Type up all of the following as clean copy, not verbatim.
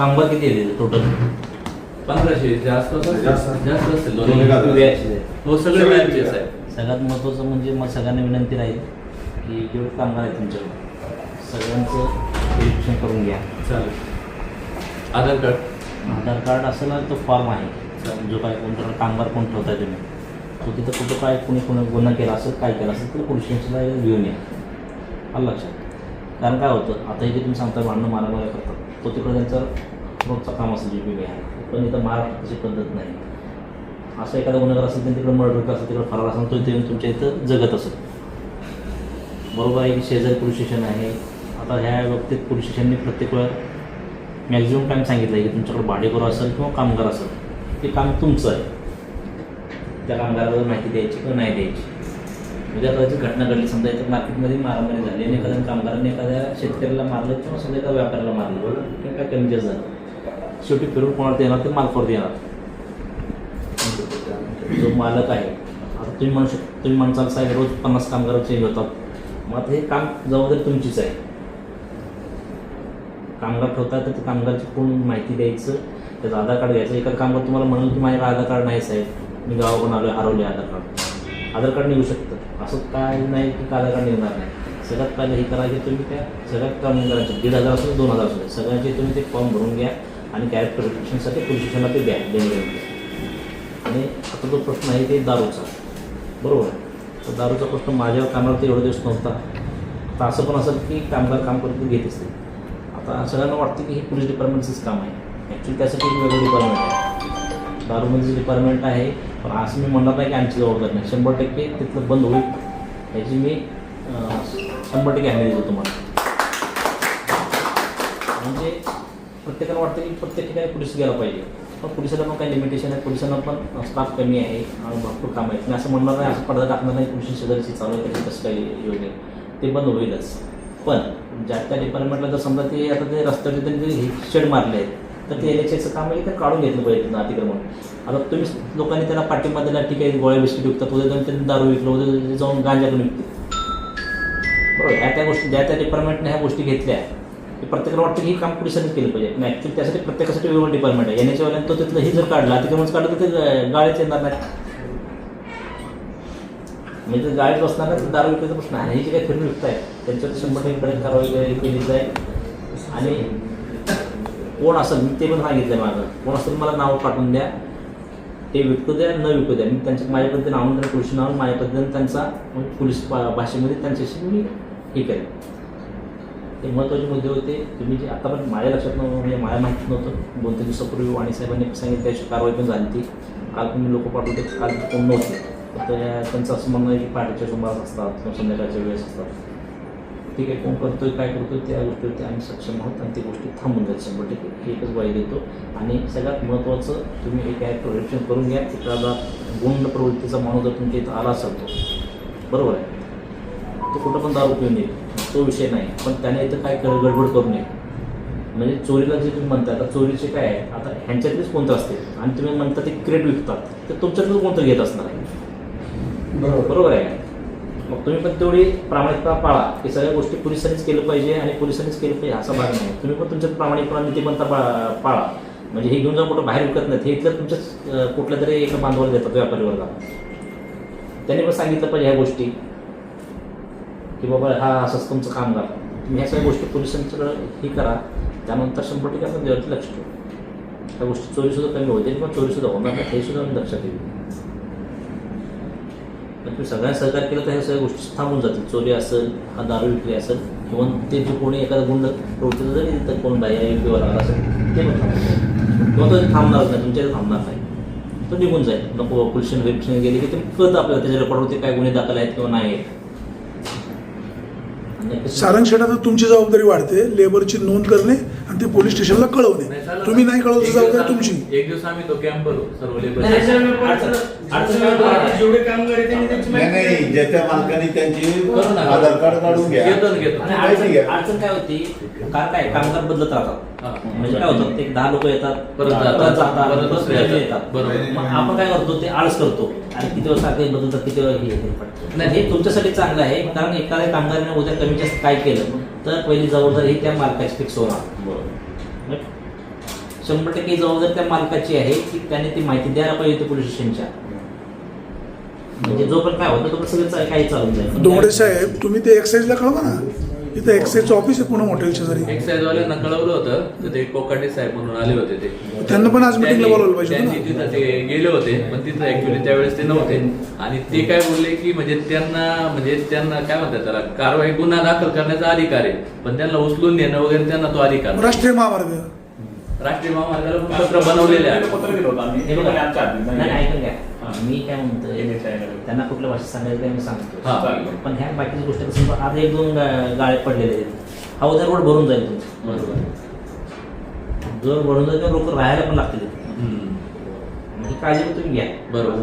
कामगार किती येते टोटल? 1500च्या आसपास जास्त असतील. हो, सगळे बॅचेस आहेत. सगळ्यात महत्त्वाचं म्हणजे मला सगळ्यांना विनंती राहील की जेवढे कामगार आहेत तुमच्याकडे सगळ्यांचं व्हेरिफिकेशन करून घ्या. चालेल. आधार कार्ड असेल ना तो फॉर्म आहे जो काय कोणता कामगार कोण ठेवताय तुम्ही तो तिथं कुठं काय कोणी गुन्हा केला असेल काय केला असेल तर पोलीस स्टेशनला घेऊन या. आलं लक्षात. कारण काय होतं आता इथे तुम्ही सांगता भांडणं मारामाऱ्या करतात तो तिकडं त्यांचा रोजचा काम असेल GPB आहे पण इथं महाराष्ट्रात तशी पद्धत नाही. असं एखादा गुन्हेगार असेल त्यांनी तिकडं मर्डर असेल तिकडं फरार असेल तो इथे येऊन तुमच्या इथं जगत असेल. बरोबर आहे की शेजारी पोलीस स्टेशन आहे. आता ह्या बाबतीत पोलीस स्टेशनने प्रत्येक वेळा मॅक्झिमम टाईम सांगितलं आहे की तुमच्याकडे भाडेकरू असेल किंवा कामगार असेल ते काम तुमचं आहे. त्या कामगाराला माहिती द्यायची किंवा नाही द्यायची. म्हणजे आता जी घटना घडली समजा इथं मार्केटमध्ये मारामारी झाली आणि एखाद्या कामगाराने एखाद्या शेतकऱ्याला मारलं किंवा समजा एका व्यापाऱ्याला मारलं किंवा काय कमी जास्त झालं शेवटी फिरून कोणाला येणार ते मालकावर येणार. जो मालक आहे आता तुम्ही म्हणू शकता तुम्ही म्हणसाल साहेब रोज 50 कामगार चेंज होतात मग आता हे काम जबाबदारी तुमचीच आहे. कामगार ठेवतात तर ते कामगारची पूर्ण माहिती द्यायचं त्याचं आधार कार्ड घ्यायचं. एखादा कामगार तुम्हाला म्हणाल की माझ्याकडे आधार कार्ड नाही साहेब मी गावाकडून आलो हरवले आधार कार्ड निघू शकतं. असं काय नाही की आधार कार्ड निघणार नाही. सगळ्यात पहिलं हे करा की तुम्ही त्या सगळ्या कामगारांचे 1500 असू 2000 असू सगळ्यांचे तुम्ही ते फॉर्म भरून घ्या आणि कॅरेक्टर व्हेरिफिकेशनसाठी पोलीस स्टेशनला ते द्या डेंग्यू. आणि आता जो प्रश्न आहे ते दारूचा बरोबर आहे. तर दारूचा प्रश्न माझ्या कामाला तर एवढा दिवस नव्हता. आता असं पण असेल की कामगार काम करत घेत असते. आता सगळ्यांना वाटतं की हे पोलीस डिपार्टमेंटचंच काम आहे. ॲक्च्युली त्यासाठी एक वेगळं डिपार्टमेंट आहे. दारूमध्येचं डिपार्टमेंट आहे पण असं मी म्हणणार नाही की आमची जबाबदारी नाही. 100% तिथलं बंद होईल याची मी 100% हमी देतो तुम्हाला. म्हणजे प्रत्येकाला वाटतं की प्रत्येक ठिकाणी पोलीस गेला पाहिजे पण पोलिसाला पण काही लिमिटेशन आहे. पोलिसांना पण स्टाफ कमी आहे भरपूर काम आहे. मी असं म्हणणार नाही असं पडदा टाकणार नाही पोलीस शेजारीची चालू आहे त्याची कसं काही योग्य ते बंद होईलच. पण ज्या त्या डिपार्टमेंटला जर समजा ते आता ते रस्त्याचे त्यांनी शेड मारले आहेत तर ते NHAचं काम आहे तर काढून घेतलं पाहिजे ना अतिक्रमण. आता तुम्ही लोकांनी त्याला पाठिंबा दिला ठीक आहे गोळ्या बिस्किट विकतात उद्या जाऊन त्यांनी दारू विकलं उद्या जाऊन गांजा पण विकते बरोबर. ह्या त्या गोष्टी ज्या त्या डिपार्टमेंटने ह्या गोष्टी घेतल्या की प्रत्येकाला वाटतं की हे काम पोलिसांनीच केलं पाहिजे. नाही ॲक्च्युली त्यासाठी प्रत्येकासाठी वेगळं डिपार्टमेंट आहे. NHAवाल्यानं तो तिथलं हे जर काढलं अतिक्रमण काढलं तर ते गाळीच येणार नाही. म्हणजे गाडीत बसणार नाही तर दारू विकायचा प्रश्न आहे. हे जे काही फिरून विकत आहे त्यांच्यावर 100% कारवाई केली जाईल. आणि कोण असेल मी ते पण सांगितलं आहे माझं कोण असेल मला नाव पाठवून द्या ते विकतो द्या न विकू द्या. मी त्यांच्या माझ्या पद्धतीने आणून त्यांना पोलिस नावून माझ्या पद्धतीने त्यांचा पोलीस भाषेमध्ये त्यांच्याशी मी हे करेन. ते महत्त्वाचे मुद्दे होते तुम्ही जे आता पण माझ्या लक्षात नव्हतं म्हणजे माझ्या माहितीत नव्हतं. 2-3 दिवसापूर्वी वाणी साहेबांनी सांगितलं त्याची कारवाई पण झाली ती. काल तुम्ही लोक पाठवते काल कोण नव्हते तर त्यांचं असं म्हणणं आहे की पहाटेच्या सुमारास असतात किंवा संध्याकाळच्या वेळेस असतात. ठीक आहे कोण करतोय काय करतोय त्या गोष्टीवरती आम्ही सक्षम आहोत आणि ती गोष्टी थांबून जाईल 100%. एकच ग्वाही देतो. आणि सगळ्यात महत्त्वाचं तुम्ही एक कॅरेक्टर व्हेरिफिकेशन करून घ्या. एखादा गुंड प्रवृत्तीचा माणूस जर तुमच्या इथं आला असेल तो बरोबर आहे तो कुठं पण दारू पिऊन येईल तो विषय नाही पण त्याने इथं काय गडबड करू नये. म्हणजे चोरीला जे तुम्ही म्हणता आता चोरीचे काय आहे आता ह्यांच्यातलेच कोणतं असते आणि तुम्ही म्हणता ते क्रेट विकतात तर तुमच्यातलं कोणतं घेत असणार आहे बरोबर आहे. मग तुम्ही पण तेवढी प्रामाणिकता पाळा की सगळ्या गोष्टी पोलिसांनीच केलं पाहिजे आणि पोलिसांनीच केलं पाहिजे असा भाग नाही. तुम्ही पण तुमच्या प्रामाणिकपणा नीतिमत्ता पाळा. म्हणजे हे घेऊन जाऊन कुठं बाहेर विकत नाहीत. हे इथलं तुमच्याच कुठल्या तरी एका बांधवाला देतात व्यापारी वर्गात त्यांनी पण सांगितलं पाहिजे ह्या गोष्टी की बाबा हा असंच तुमचं कामगार तुम्ही ह्या सगळ्या गोष्टी पोलिसांच्याकडं हे करा. त्यानंतर 100% आपण देवाची लक्ष ठेवू. त्या गोष्टी चोरीसुद्धा कमी होते किंवा चोरीसुद्धा होणार नाही हे सुद्धा लक्षात येईल. तुम्ही सगळ्यांना सहकार्य केलं तर ह्या सगळ्या गोष्टी थांबून जातील. चोरी असेल हा दारू विक्री असेल किंवा ते जे कोणी एखादा गुंड प्रवृत्तीचं जरी तिथं कोण बाह्य विक्रीवर आला असेल ते पण थांबून किंवा तो थांबणार नाही तुमच्या थांबणार नाही तो निघून जाईल. नको पोलिस व्हेरिफिकेशन गेले की ते कळतं आपल्याला त्याच्या रेकॉर्डवरती काय गुन्हे दाखल आहेत किंवा नाही आहेत. सारांश आता तुमची जबाबदारी वाढते लेबरची नोंद करणे आणि ते पोलीस स्टेशनला कळवणे. तुम्ही नाही कळवलं जबाबदारी तुमची. एक दिवस आम्ही तो कॅम्प भरू सर्व लेबर जेवढे कामगार आहेत त्यांनी त्यांची नाही ज्याच्या मालकाने त्यांची आधार कार्ड काढून घ्या. अडचण काय होती कारण काय कामगार बदलत राहतात. म्हणजे काय होतं ते 10 लोक येतात परत जातात येतात मग आपण काय करतो ते आळस करतो आणि किती वेळा सारखे बदलतात किती वेळा हे नाही. हे तुमच्यासाठी चांगलं आहे कारण एखाद्या कामगाराने उद्या कमी जास्त काय केलं तर पहिली जबाबदारी ही त्या मालकाची फिक्स होणार. बरोबर 100% जबाबदारी त्या मालकाची आहे की त्याने ती माहिती द्यायला पाहिजे होती पोलीस स्टेशनच्या. म्हणजे जोपर्यंत काय होतं तोपर्यंत सगळं काही चालून जाईल. डोंगरे साहेब तुम्ही ते एक्साईजला कळवा ना, इथं एक्साईजचं ऑफिस आहे पुणे हॉटेलच्या जरी. एक्साईज वाल्यांना कळवलं होतं तर ते कोकाटे साहेब म्हणून आले होते ते. त्यांना पण आज मीटिंगला बोलावलं पाहिजे त्यांनी होतं तिथं ते गेले होते पण तिथं ऍक्च्युली त्यावेळेस ते नव्हते आणि ते काय बोलले की म्हणजे त्यांना काय म्हणतात त्याला कारवाई गुन्हा दाखल करण्याचा अधिकार आहे पण त्यांना उचलून नेणं वगैरे त्यांना तो अधिकार ना. नाही. राष्ट्रीय महामार्ग राष्ट्रीय महामार्गाला पण पत्र बनवलेले आहे. हे बघा, नाही, ऐकून घ्या. मी काय म्हणतोय त्यांना कुठल्या भाषेत सांगायचं मी सांगतो. हा. पण ह्या बाकीच्या गोष्टी कसं आज 1-2 गाळे पडलेले आहेत. हा उद्या रोड भरून जाईल तुमचं. बरोबर. जर भरून जाईल तर लोक राहायला पण लागतील. ही काळजी पण तुम्ही घ्या. बरोबर.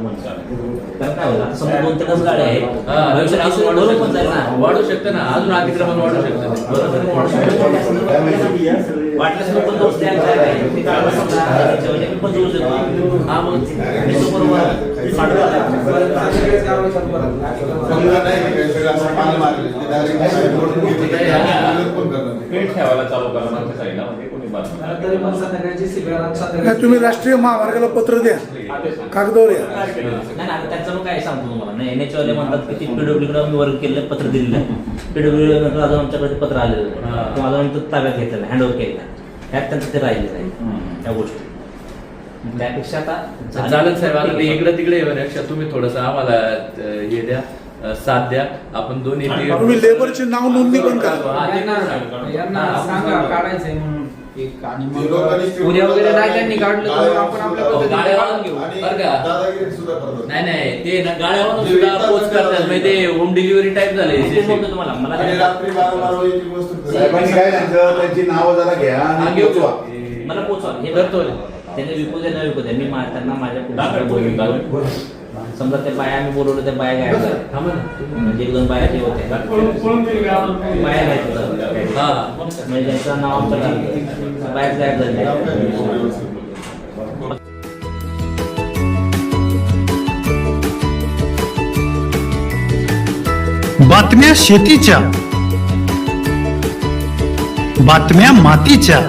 कारण काय होईल आता समजा 2-3 गाड्या आहेत. हा, भविष्यात अजून असं वाढू भरून पण जाईल ना. वाढू शकतं ना, अजून अतिक्रमण वाढू शकतं ते. बरोबर वाढू शकतं. वाटल्यास लोक दोस्त द्यायला आहे. ते काढलं समजा त्याच्यावर मी पण जोडू शकतो. हा मग मी तो बरोबर पेट ठेवायला चालू करा मागच्या साईडला म्हणजे कोणी बाजूला. तरी पण संध्याकाळची शिबिरात नाही, तुम्ही राष्ट्रीय महामार्गाला पत्र द्या, कागदावर या. नाही आता त्याचं मग काय सांगतो तुम्हाला नाही NH वाले म्हणतात की ती PWD मी वर्क केलेलं पत्र दिलेलं आहे. PWD नंतर अजून आमच्याकडे पत्र आलेलं आहे किंवा अजून नंतर ताब्यात घेतलेलं आहे, हँडओव्हर केलेलं आहे. त्यात त्यांचं ते राहिलेलं आहे त्या गोष्टी. त्यापेक्षा आता चालेल साहेब, आता ते इकडे तिकडे येण्यापेक्षा तुम्ही थोडस आम्हाला हे द्या, साथ द्या. आपण दोन्ही तुम्ही लेबरचे नाव नोंदणी पण करा. यांना सांगा काढायचंय म्हणून आणि मग उद्या वगैरे नाही त्यांनी काढलं तर आपण आपल्या पद्धतीने काढून घेऊ. बरं का? दादागिरी सुद्धा करतात. नाही ते ना गाड्यावरून सुद्धा पोच करतात म्हणजे ते होम डिलिव्हरी टाईप झाले. ते बोलतो तुम्हाला मला आणि रात्री 12 वाजेची गोष्ट साहेबांनी काय त्यांचं त्यांची नावं जरा घ्या आणि पोचवा. मला पोचवा हे करतो. त्यांनी विकू द्या न विकू द्या. मी त्यांना माझ्या समजा त्या बाया आम्ही बोलवलं त्या बाया गायब झाल्या. म्हणजे 1-2 बाया जे होत्या बाया गायब झाल्या. हा म्हणजे त्यांचं नाव आमच्या बायाच गायब झाल्या. बातम्या शेतीच्या, बातम्या मातीच्या,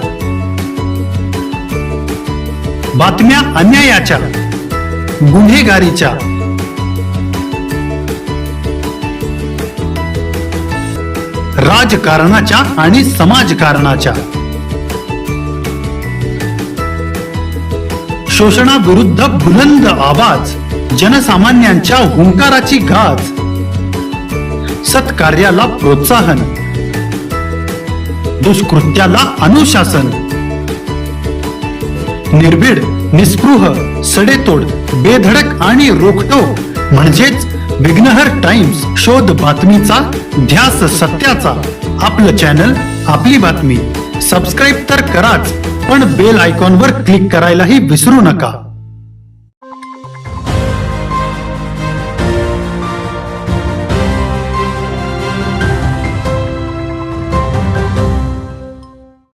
बातम्या अन्यायाच्या, गुन्हेगारीच्या, राजकारणाच्या आणि समाजकारणाच्या, शोषणाविरुद्ध बुलंद आवाज, जनसामान्यांच्या हुंकाराची गाज, सत्कार्याला प्रोत्साहन, दुष्कृत्याला अनुशासन, निर्भीड, निस्पृह, सडेतोड, बेधडक आणि रोखठोक म्हणजेच विघ्नहर टाइम्स. शोध बातमीचा, ध्यास सत्याचा. आपलं चॅनल, आपली बातमी. सबस्क्राईब तर कराच, पण बेल आयकॉनवर क्लिक करायलाही विसरू नका.